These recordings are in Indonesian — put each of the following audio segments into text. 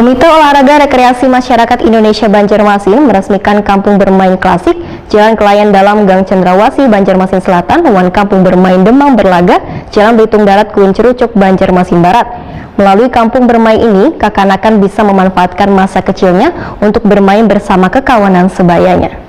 Komite Olahraga Rekreasi Masyarakat Indonesia Banjarmasin meresmikan kampung bermain klasik Jalan Kelayan dalam Gang Cendrawasih, Banjarmasin Selatan, Wan Kampung Bermain Demang Berlaga, Jalan Belitung Darat, Kuin Cerucuk, Banjarmasin Barat. Melalui kampung bermain ini, kekanak-kanakan bisa memanfaatkan masa kecilnya untuk bermain bersama kekawanan sebayanya.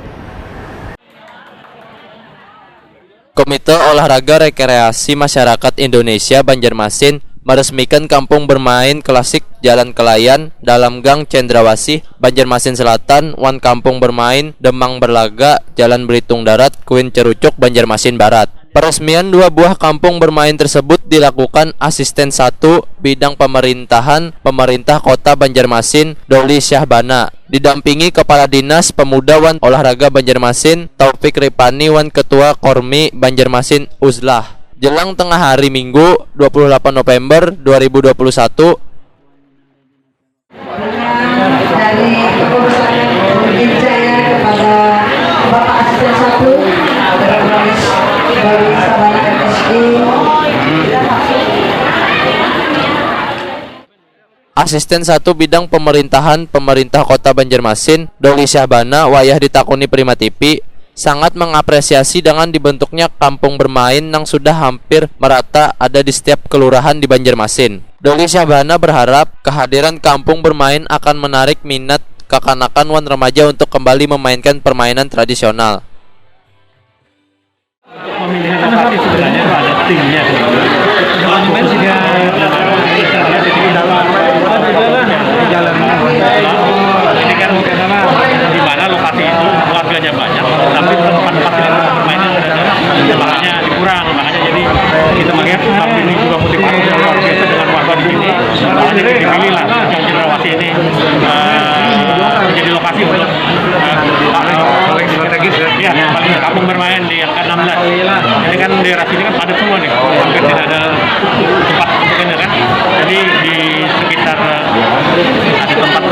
Komite Olahraga Rekreasi Masyarakat Indonesia Banjarmasin meresmikan kampung bermain klasik Jalan Kelayan dalam Gang Cendrawasih, Banjarmasin Selatan, Wan Kampung Bermain Demang Berlaga, Jalan Belitung Darat, Kuin Cerucuk, Banjarmasin Barat. Peresmian dua buah kampung bermain tersebut dilakukan Asisten 1 Bidang Pemerintahan Pemerintah Kota Banjarmasin, Doli Syahbana, didampingi Kepala Dinas Pemuda Wan Olahraga Banjarmasin, Taufik Ripani, Wan Ketua Kormi Banjarmasin Uzlah. Jelang tengah hari Minggu 28 November 2021, dari kepengurusan Bukit Jaya kepada Bapak Asisten 1 dari Sabana MSD, Asisten 1 Bidang Pemerintahan Pemerintah Kota Banjarmasin, Doli Syahbana, wayah ditakuni Prima TV, sangat mengapresiasi dengan dibentuknya kampung bermain yang sudah hampir merata ada di setiap kelurahan di Banjarmasin. Doli Syahbana berharap kehadiran kampung bermain akan menarik minat kekanak-kanakan wan remaja untuk kembali memainkan permainan tradisional. Pemilihan lokasi sebenarnya itu ada timnya. Monumen sudah ini kan di mana lokasi itu warganya banyak, tapi tempat-tempat permainan tempatnya dikurang, makanya jadi kita melihat tapi ini juga motivasi yang luar biasa dengan warga di sini. Makanya dipilih lah Gang Cendrawasih ini menjadi lokasi untuk paling strategis ya, paling kampung bermain di angka 16. Ini kan daerah sini kan padat semua nih, hampir tidak ada tempat untuk ini kan. Jadi di sekitar ada tempat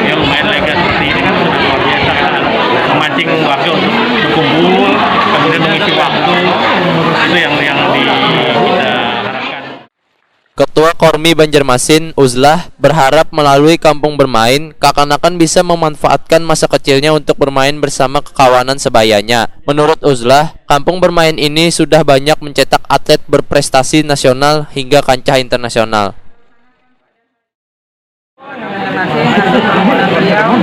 yang lumayan lega seperti ini kan sudah luar biasa kan, memancing warga untuk berkumpul, kemudian mengisi waktu, itu yang kita harapkan. Ketua Kormi Banjarmasin Uzlah berharap melalui kampung bermain, kekanak-kanakan bisa memanfaatkan masa kecilnya untuk bermain bersama kekawanan sebayanya. Menurut Uzlah, kampung bermain ini sudah banyak mencetak atlet berprestasi nasional hingga kancah internasional. Terima kasih atas dukungan beliau